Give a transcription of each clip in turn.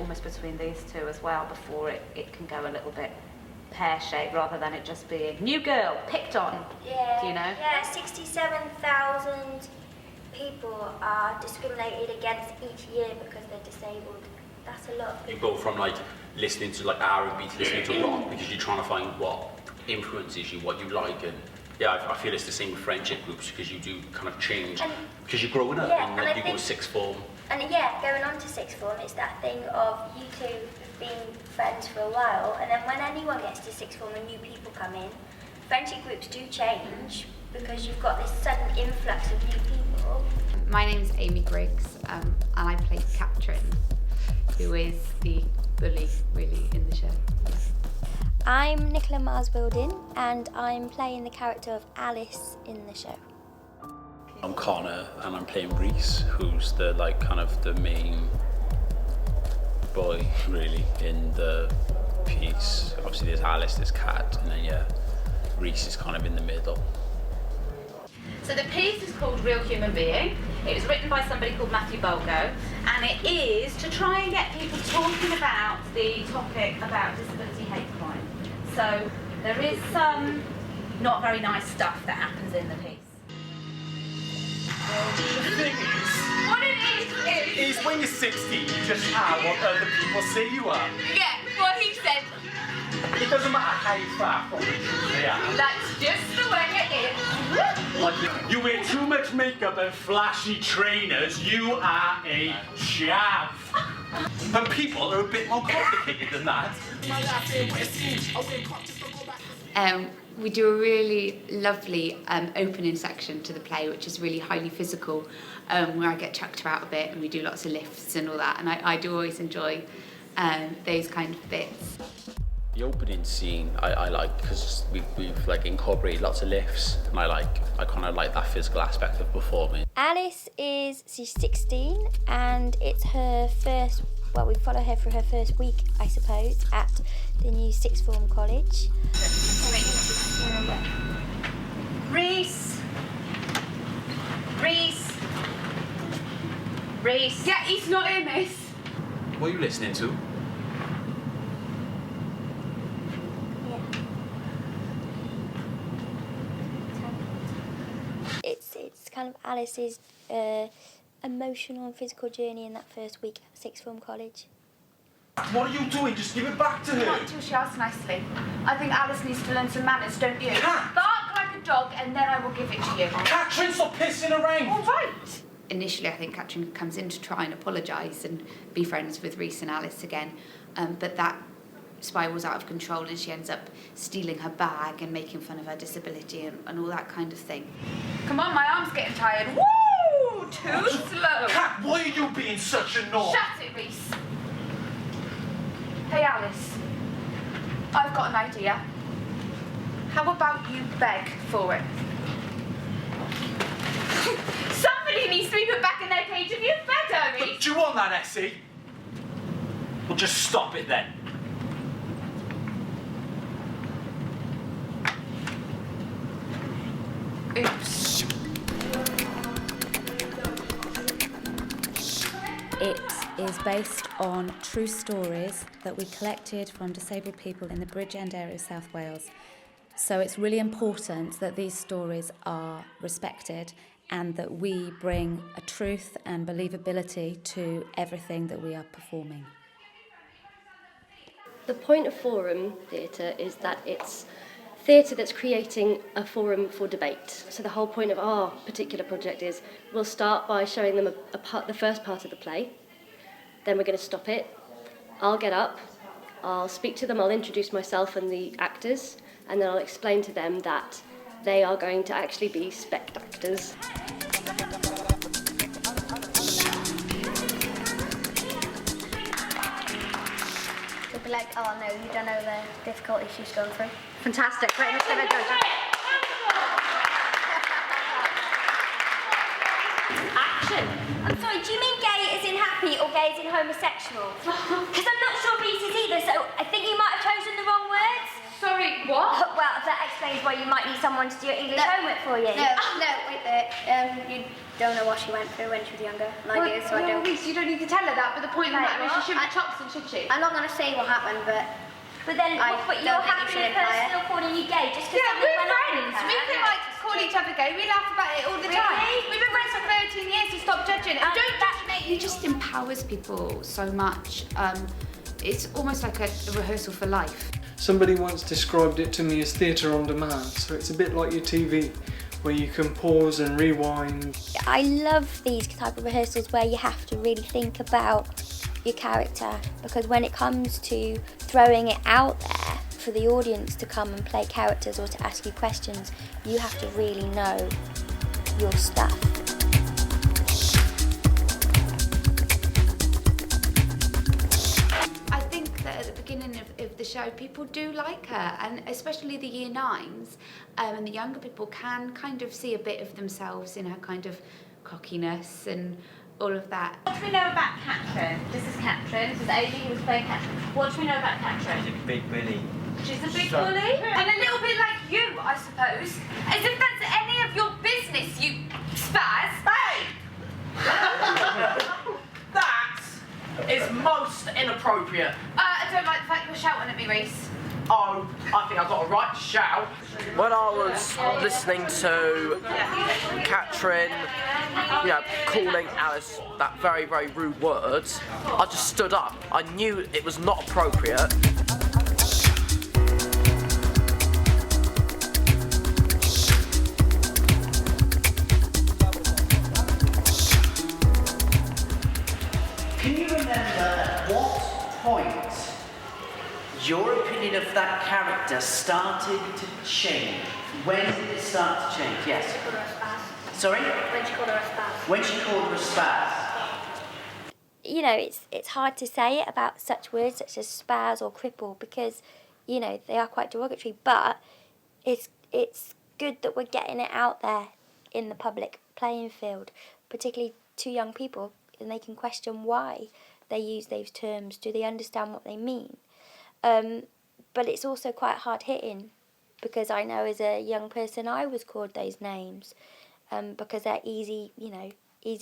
almost between these two as well before it can go a little bit pear-shaped, rather than it just being new girl, picked on. Yeah. Do you know? Yeah, 67,000 people are discriminated against each year because they're disabled. That's a lot of people. You go from like listening to like R&B to listening to rock because you're trying to find what influences you, what you like, and yeah, I feel it's the same with friendship groups because you do kind of change because you're growing up and you go to sixth form. And yeah, going on to sixth form, it's that thing of you two have been friends for a while, and then when anyone gets to sixth form and new people come in, friendship groups do change because you've got this sudden influx of new people. My name's Amy Griggs, and I play Katrin, who is the bully, really, in the show. Yeah. I'm Nicola Mars-Wildin, and I'm playing the character of Alice in the show. I'm Connor, and I'm playing Reese, who's the like kind of the main boy, really, in the piece. Obviously, there's Alice, there's Kat, and then yeah, Reese is kind of in the middle. So the piece is called Real Human Being. It was written by somebody called Matthew Bulgo, and it is to try and get people talking about the topic about disability hate crime. So there is some not very nice stuff that happens in the piece. The thing is, What it is when you're 16, you just are what other people say you are. yeah, what he said. It doesn't matter how far from the truth they are. That's just the way it is. Like, you wear too much makeup and flashy trainers, you are a chav. But people are a bit more complicated than that. We do a really lovely opening section to the play, which is really highly physical, where I get chucked about a bit and we do lots of lifts and all that, and I do always enjoy those kind of bits. The opening scene I like because we've like incorporated lots of lifts, and I kind of like that physical aspect of performing. Alice she's 16, and it's her first, well, we follow her through her first week, I suppose, at the new sixth form college. Reese. Yeah, he's not in this. What are you listening to? It's kind of Alice's emotional and physical journey in that first week at sixth form college. What are you doing? Just give it back to her. Not until she asks nicely. I think Alice needs to learn some manners, don't you? Kat! Bark like a dog and then I will give it to you. Katrin, stop pissing around. All right. Initially, I think Katrin comes in to try and apologise and be friends with Reese and Alice again, but that spirals out of control and she ends up stealing her bag and making fun of her disability and all that kind of thing. Come on, my arm's getting tired. Woo! Too slow. Kat, why are you being such a knob? Shut it, Reese. Hey, Alice. I've got an idea. How about you beg for it? Somebody needs to be put back in their cage if you've begged, Reese. Do you want that, Essie? Well, just stop it then. Oops. It is based on true stories that we collected from disabled people in the Bridgend area of South Wales. So it's really important that these stories are respected and that we bring a truth and believability to everything that we are performing. The point of forum theatre is that it's theatre that's creating a forum for debate. So the whole point of our particular project is we'll start by showing them the first part of the play, then we're going to stop it. I'll get up, I'll speak to them, I'll introduce myself and the actors, and then I'll explain to them that they are going to actually be spectators. They'll be like, oh no, you don't know the difficulties she's going through. Fantastic. Right, let's give it a go. Action. I'm sorry, do you mean gay as in happy or gay as in homosexual? Because I'm not sure Reese is either, so I think you might have chosen the wrong words. Sorry, Sorry, what? Well, that explains why you might need someone to do your English homework for you. No, wait there. You don't know what she went through when she was younger, and I do, so I don't. You don't need to tell her that, but the point of the Right, matter is she well, shouldn't be Chopson, should she? I'm not going to say what happened, but then, I but don't you're think you happy should with a imply person it. calling you gay just because Yeah, something we're went on with friends. her? We can like call each other gay. We laugh about it all the time. Really? We've been friends for 13 years, so stop judging. And don't judge me. He just empowers people so much. It's almost like a rehearsal for life. Somebody once described it to me as theatre on demand, so it's a bit like your TV, where you can pause and rewind. I love these type of rehearsals where you have to really think about your character, because when it comes to throwing it out there for the audience to come and play characters or to ask you questions, you have to really know your stuff. I think that at the beginning of the show, people do like her, and especially the year 9s and the younger people can kind of see a bit of themselves in her kind of cockiness and all of that. What do we know about Katrin? This is Katrin. This is Amy who was playing Katrin. What do we know about Katrin? She's a big bully. She's a big bully? And a little bit like you, I suppose. As if that's any of your business, you spaz. Hey! That is most inappropriate. I don't like the fact you're shouting at me, Reese. Oh, I think I've got a right to shout. When I was listening to Katrin, calling Alice that very, very rude words, I just stood up. I knew it was not appropriate. Can you remember at what point your opinion of that character started to change? When did it start to change? Yes. Sorry? When she called her a spaz. When she called her a spaz. You know, it's hard to say it about such words such as spaz or cripple because, you know, they are quite derogatory, but it's good that we're getting it out there in the public playing field, particularly to young people, and they can question why they use those terms. Do they understand what they mean? But it's also quite hard hitting because I know as a young person I was called those names because they're easy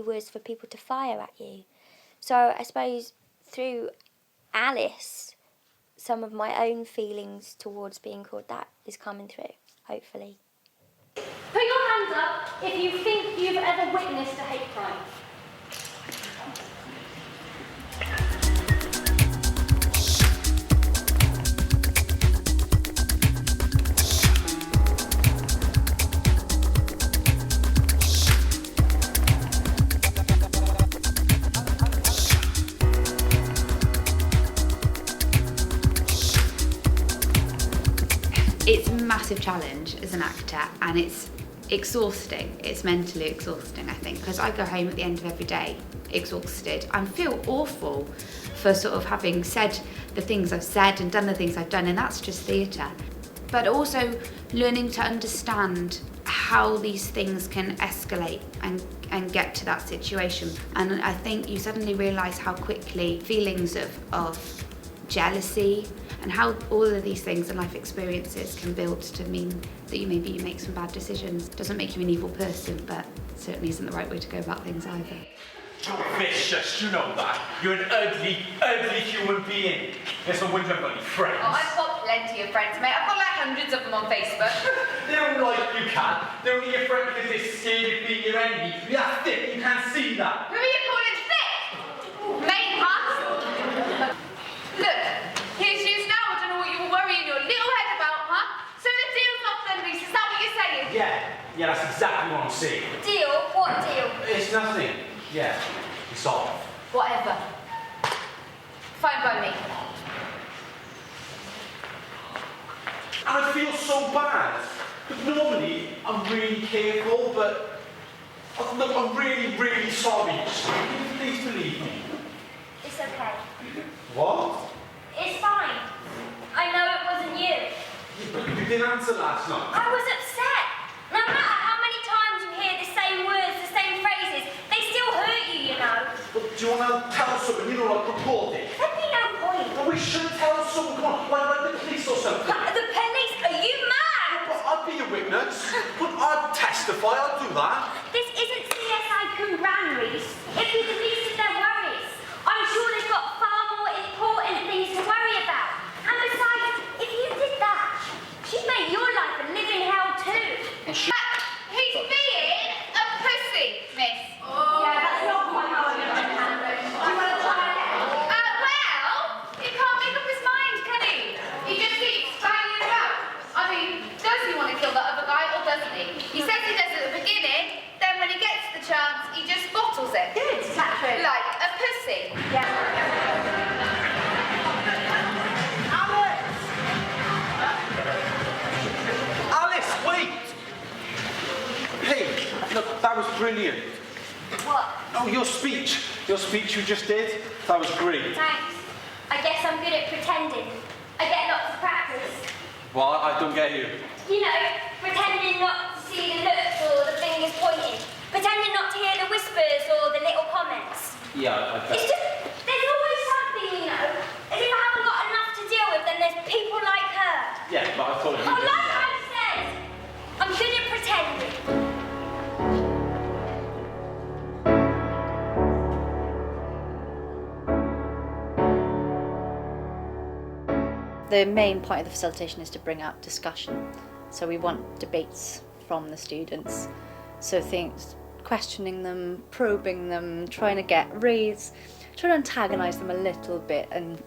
words for people to fire at you. So I suppose through Alice, some of my own feelings towards being called that is coming through, hopefully. Put your hands up if you think you've ever witnessed a hate crime. It's a massive challenge as an actor, and it's exhausting. It's mentally exhausting, I think, because I go home at the end of every day exhausted and feel awful for sort of having said the things I've said and done the things I've done, and that's just theatre. But also learning to understand how these things can escalate and get to that situation. And I think you suddenly realise how quickly feelings of jealousy and how all of these things and life experiences can build to mean that you make some bad decisions. Doesn't make you an evil person, but certainly isn't the right way to go about things either. You're vicious, you know that. You're an ugly, ugly human being. There's no wonder I've got any friends. Oh, I've got plenty of friends, mate. I've got like hundreds of them on Facebook. They don't like you, Kat. They're only your friend because they're scared of being your enemy. You're that thick, you can't see that. Who are you calling thick? Mate, huh? Look, here's you now. I don't know what you were worrying your little head about, huh? So the deal's off then, Reese. Is that what you're saying? Yeah, that's exactly what I'm saying. Deal? What deal? It's nothing. Yeah, it's off. Whatever. Fine by me. And I feel so bad. Because normally, I'm really careful, but look, I'm really, really sorry. Just please believe me. It's okay. What? It's fine. I know it wasn't you. Yeah, but you didn't answer last night. I was upset. No matter how many times you hear the same words, the same phrases, they still hurt you, you know. But do you want to tell someone, like report it? There'd be no point. Well, we should tell someone, come on, like the police or something. The police that. This isn't CSI Cwmbran, Reese. It'd be the least of their worries. I'm sure they've got far more important things to worry about. And besides, if you did that, she'd make your life a living hell too. He's being a pussy, miss. Yeah, that's not quite how I'm going to handle it. Do you want to try again? Well, he can't make up his mind, can he? He just keeps banging about. I mean, does he want to kill that other guy or doesn't he? He says he does at the beginning, then when he gets the chance, he just bottles it. Good, Catherine. Like a pussy. Alice, wait! Hey, look, that was brilliant. What? Oh, your speech you just did, that was great. Thanks. I guess I'm good at pretending. I get lots of practice. Well, I don't get you. You know, pretending not to see the looks or the fingers pointing. Pretending not to hear the whispers or the little comments. Yeah, I bet. It's just, there's always something, you know. As if I haven't got enough to deal with, then there's people like her. Yeah, but I thought you Oh, like I said, I'm good at pretending. The main point of the facilitation is to bring out discussion. So we want debates from the students. So things, questioning them, probing them, trying to get reads, trying to antagonise them a little bit and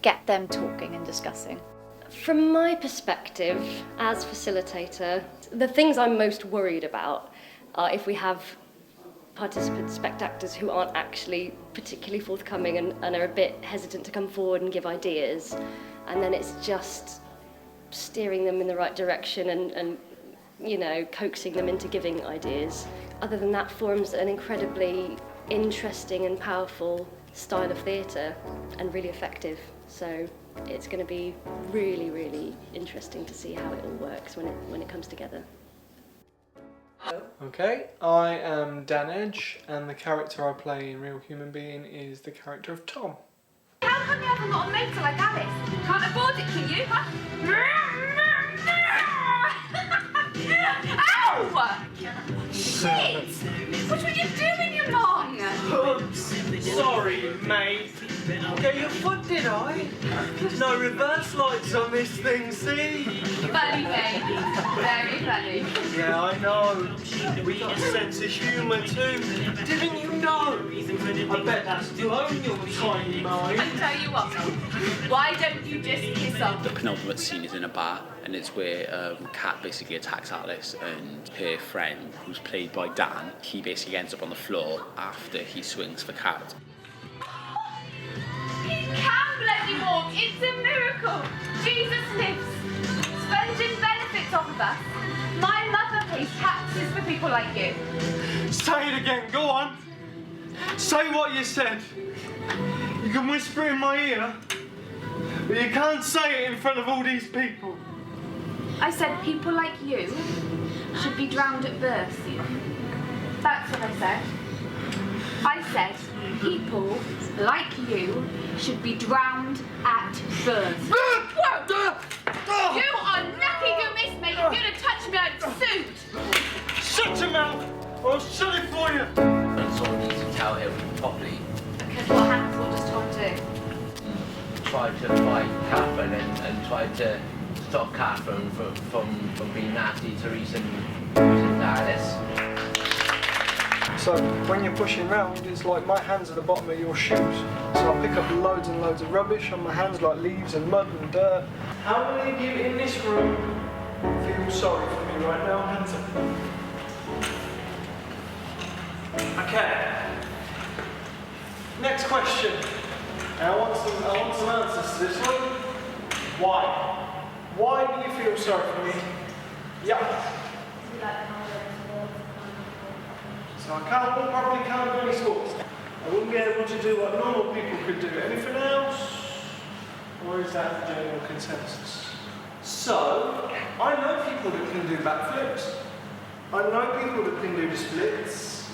get them talking and discussing. From my perspective as facilitator, the things I'm most worried about are if we have participants, spectators who aren't actually particularly forthcoming and are a bit hesitant to come forward and give ideas, and then it's just steering them in the right direction and you know, coaxing them into giving ideas. Other than that, forms an incredibly interesting and powerful style of theatre and really effective. So it's going to be really, really interesting to see how it all works when it comes together. Okay, I am Dan Edge, and the character I play in Real Human Being is the character of Tom. How come you haven't got a mater like Alice? Can't afford it, can you? Huh? Ow! Shit! What were you doing, you long? Oops, sorry, mate. Get your foot, did I? No reverse lights on this thing, see? Funny, baby. Very funny. Yeah, I know. We got a sense of humour too. Didn't you know? I bet that's still on your tiny mind. I tell you what, why don't you just kiss off? The penultimate scene is in a bar, and it's where Kat basically attacks Alice, and her friend, who's played by Dan, he basically ends up on the floor after he swings for Kat. He can bloody walk. It's a miracle. Jesus lives. Sponging benefits off of us. My mother pays taxes for people like you. Say it again, go on. Say what you said. You can whisper in my ear, but you can't say it in front of all these people. I said people like you should be drowned at birth. That's what I said. I said people like you should be drowned at birth. Whoa! You are lucky you missed me. If you'd have touched me, I'd suit. Shut your mouth, or I'll shut it for you. And sort of need to tell him properly. Because what happens? What does Tom do? Try to fight Catherine and try to stop Catherine from being nasty to Reese and Alice. So when you're pushing round, it's like my hands are the bottom of your shoes. So I pick up loads and loads of rubbish on my hands, like leaves and mud and dirt. How many of you in this room feel sorry for me right now? Hands up. Okay. Next question. And I want some answers to this one. Why? Why do you feel sorry for me? Yeah. So I probably can't do any sports. I wouldn't be able to do what normal people could do. Anything else? Or is that the general consensus? So, I know people that can do backflips. I know people that can do the splits.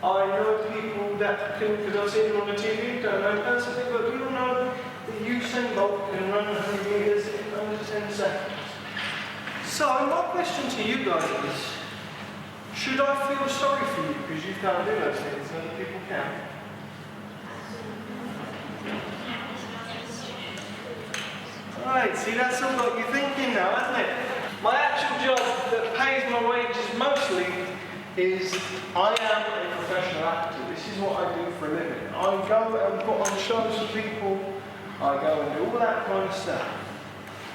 I know people that can, because I've seen them on the TV, don't know personally, but we all know that Usain Bolt can run 100 metres in under 10 seconds. So, my question to you guys is, Should I feel sorry for you because you can't do those things and other people can? Right, see, that's all got you thinking now, hasn't it? My actual job that pays my wages mostly is I am a professional actor. This is what I do for a living. I go and put on shows for people. I go and do all that kind of stuff.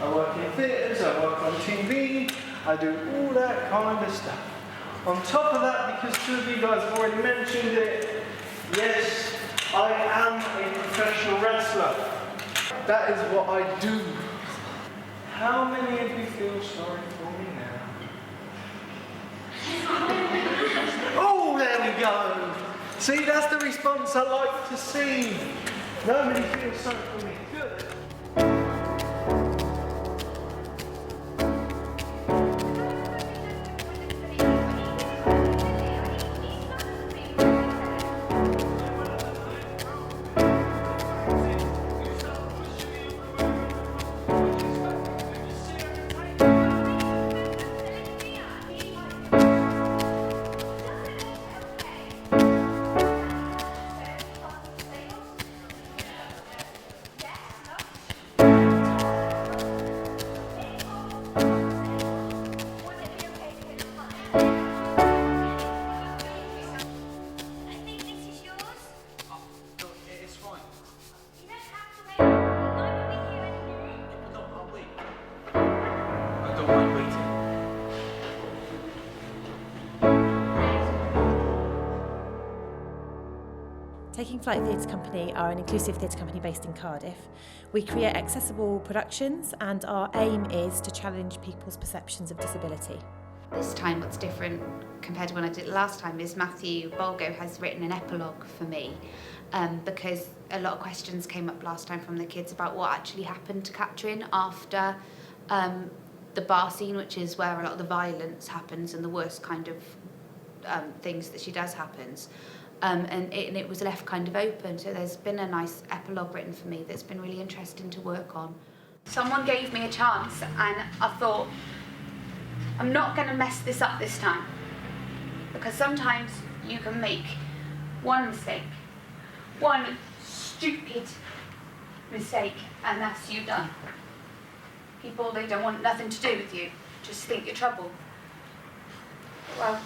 I work in theatres, I work on TV, I do all that kind of stuff. On top of that, because two of you guys have already mentioned it, yes, I am a professional wrestler. That is what I do. How many of you feel sorry for me now? Oh, there we go. See, that's the response I like to see. Nobody feels sorry for me. Good. Taking Flight Theatre Company are an inclusive theatre company based in Cardiff. We create accessible productions and our aim is to challenge people's perceptions of disability. This time what's different compared to when I did it last time is Matthew Bulgo has written an epilogue for me because a lot of questions came up last time from the kids about what actually happened to Catherine after the bar scene, which is where a lot of the violence happens and the worst kind of things that she does happens. And it was left kind of open, so there's been a nice epilogue written for me that's been really interesting to work on. Someone gave me a chance and I thought, I'm not going to mess this up this time, because sometimes you can make one mistake, one stupid mistake, and that's you done. People, they don't want nothing to do with you, just think you're trouble. Well,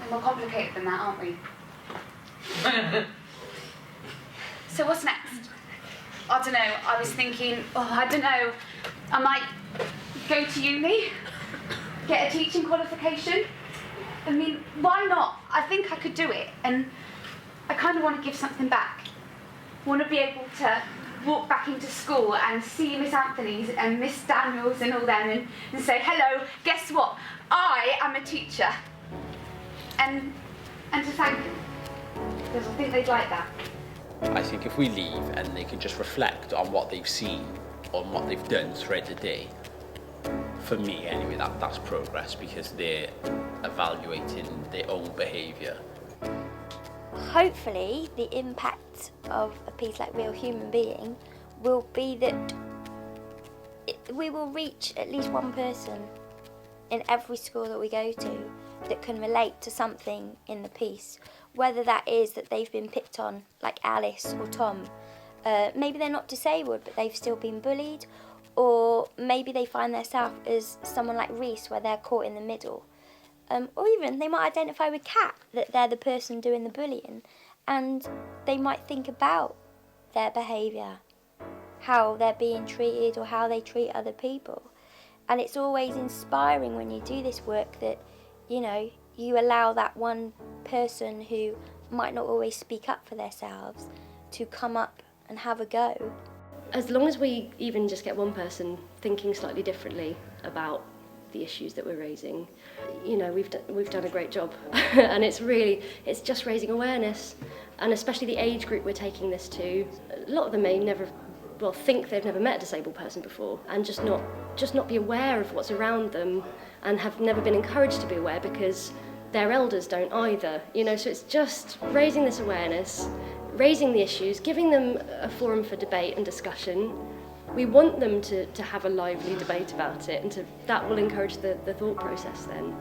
we're more complicated than that, aren't we? So what's next? I don't know, I was thinking, I might go to uni, get a teaching qualification. I mean, why not? I think I could do it, and I kind of want to give something back. I want to be able to walk back into school and see Miss Anthony's and Miss Daniels and all them and say, hello, guess what? I am a teacher. And to thank them. Because I think they'd like that. I think if we leave and they can just reflect on what they've seen, on what they've done throughout the day, for me anyway, that's progress, because they're evaluating their own behaviour. Hopefully the impact of a piece like Real Human Being will be that we will reach at least one person in every school that we go to that can relate to something in the piece, whether that is that they've been picked on like Alice or Tom. Maybe they're not disabled but they've still been bullied, or maybe they find themselves as someone like Reese where they're caught in the middle. Or even they might identify with Kat, that they're the person doing the bullying, and they might think about their behaviour, how they're being treated or how they treat other people. And it's always inspiring when you do this work that, you know, you allow that one person who might not always speak up for themselves to come up and have a go. As long as we even just get one person thinking slightly differently about the issues that we're raising, you know, we've done a great job. And it's just raising awareness, and especially the age group we're taking this to. A lot of them may think they've never met a disabled person before, and just not be aware of what's around them, and have never been encouraged to be aware because their elders don't either. You know, so it's just raising this awareness, raising the issues, giving them a forum for debate and discussion. We want them to have a lively debate about it, and that will encourage the thought process then.